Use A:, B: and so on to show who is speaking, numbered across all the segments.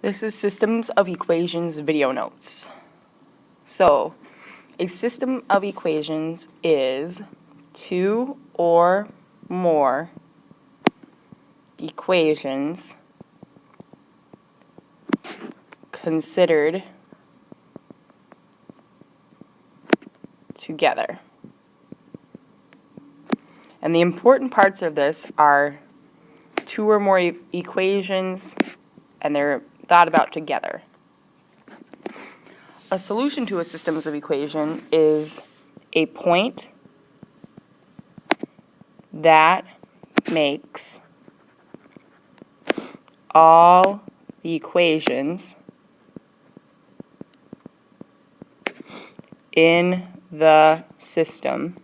A: This is Systems of Equations video notes. So, a system of equations is two or more equations considered together. And the important parts of this are two or more equations, and they're thought about together. A solution to a system of equation is a point that makes all the equations in the system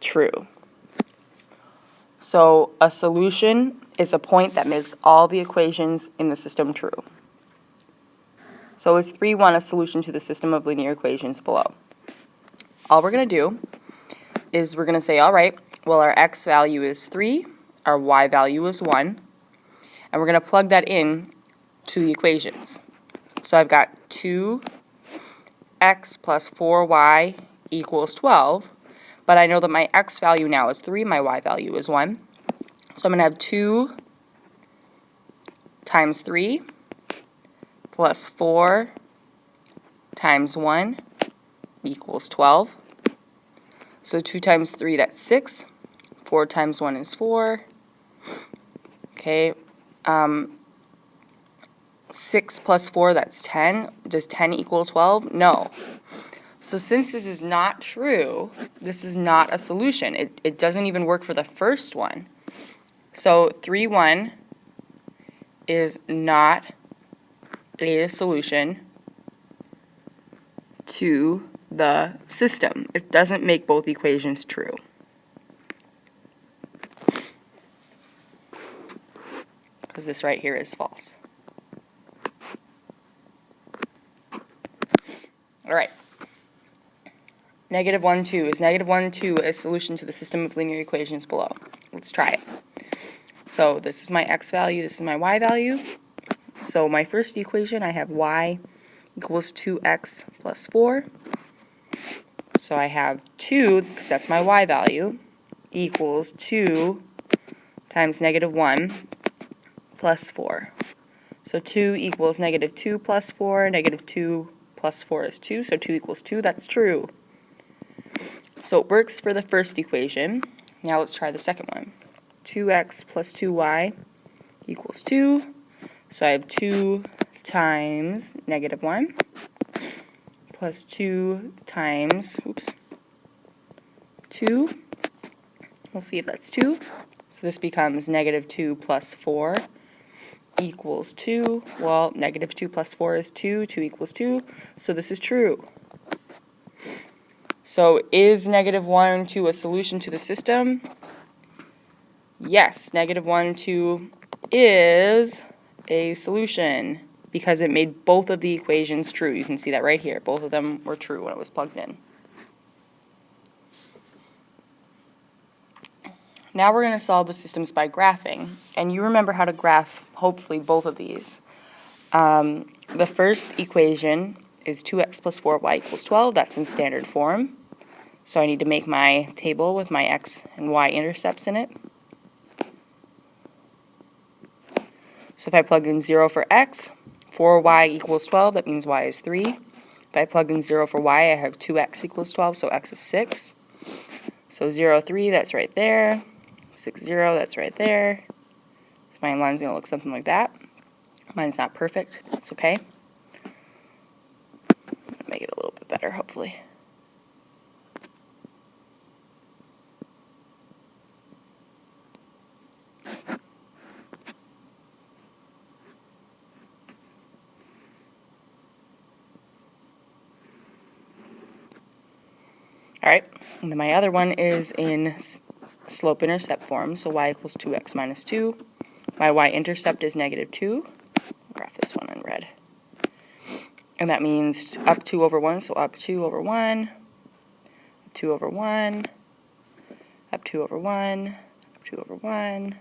A: true. So a solution is a point that makes all the equations in the system true. So is 3(1) a solution to the system of linear equations below? All we're going to do is we're going to say, all right, well, our x value is 3, our y value is 1, and we're going to plug that in to the equations. So I've got 2x plus 4y equals 12, but I know that my x value now is 3, my y value is 1. So I'm going to have 2 times 3 plus 4 times 1 equals 12. So 2 times 3, that's 6. 4 times 1 is 4. Okay. 6 plus 4, that's 10. Does 10 equal 12? No. So since this is not true, this is not a solution. It doesn't even work for the first one. So 3(1) is not a solution to the system. It doesn't make both equations true. Because this right here is false. Alright. -1, 2. Is -1, 2 a solution to the system of linear equations below? Let's try it. So this is my x value, this is my y value. So my first equation, I have y equals 2x plus 4. So I have 2, because that's my y value, equals 2 times -1 plus 4. So 2 equals -2 plus 4. -2 plus 4 is 2, so 2 equals 2. That's true. So it works for the first equation. Now let's try the second one. 2x plus 2y equals 2. So I have 2 times -1 plus 2 times, 2. We'll see if that's 2. So this becomes -2 plus 4 equals 2. Well, -2 plus 4 is 2. 2 equals 2. So this is true. So is -1, 2 a solution to the system? Yes, -1, 2 is a solution because it made both of the equations true. You can see that right here. Both of them were true when it was plugged in. Now we're going to solve the systems by graphing. And you remember how to graph, hopefully, both of these. The first equation is 2x plus 4y equals 12. That's in standard form. So I need to make my table with my x and y intercepts in it. So if I plug in 0 for x, 4y equals 12, that means y is 3. If I plug in 0 for y, I have 2x equals 12, so x is 6. So 0, 3, that's right there. 6, 0, that's right there. So my line's going to look something like that. Mine's not perfect. It's okay. Make it a little bit better, hopefully. Alright, and then my other one is in slope-intercept form, so y equals 2x minus 2. My y-intercept is -2. I'll graph this one in red. And that means up 2 over 1, so up 2 over 1, 2 over 1, up 2 over 1, up 2 over 1.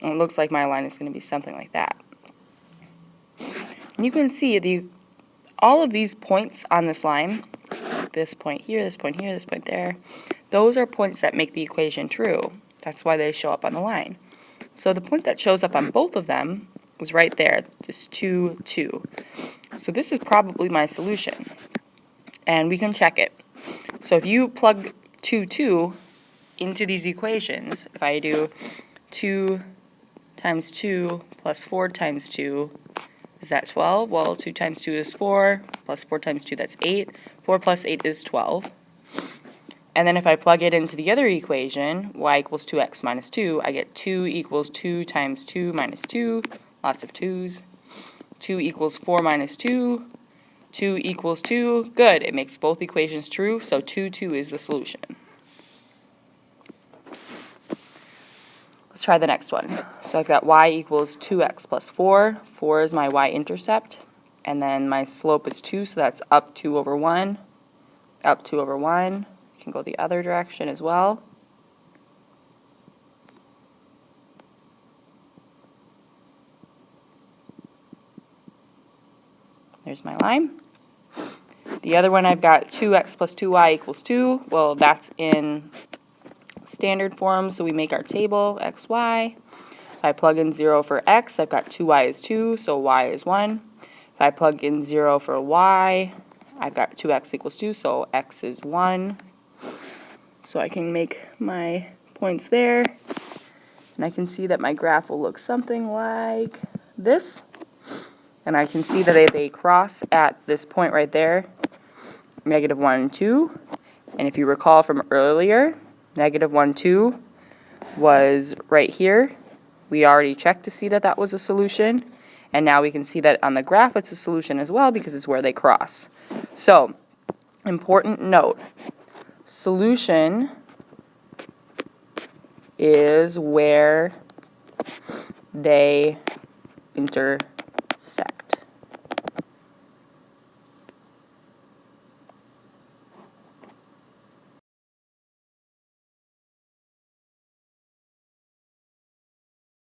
A: And it looks like my line is going to be something like that. And you can see all of these points on this line, this point here, this point here, this point there, those are points that make the equation true. That's why they show up on the line. So the point that shows up on both of them is right there, just 2, 2. So this is probably my solution. And we can check it. So if you plug 2, 2 into these equations, if I do 2 times 2 plus 4 times 2, is that 12? Well, 2 times 2 is 4, plus 4 times 2, that's 8. 4 plus 8 is 12. And then if I plug it into the other equation, y equals 2x minus 2, I get 2 equals 2 times 2 minus 2, lots of 2's. 2 equals 4 minus 2, 2 equals 2. Good, it makes both equations true, so 2, 2 is the solution. Let's try the next one. So I've got y equals 2x plus 4. 4 is my y-intercept. And then my slope is 2, so that's up 2 over 1. Up 2 over 1. You can go the other direction as well. There's my line. The other one I've got 2x plus 2y equals 2. Well, that's in standard form, so we make our table, x, y. If I plug in 0 for x, I've got 2y is 2, so y is 1. If I plug in 0 for y, I've got 2x equals 2, so x is 1. So I can make my points there, and I can see that my graph will look something like this. And I can see that they cross at this point right there, negative 1 and 2. And if you recall from earlier, negative 1, 2 was right here. We already checked to see that that was a solution. And now we can see that on the graph it's a solution as well because it's where they cross. So, important note, solution is where they intersect.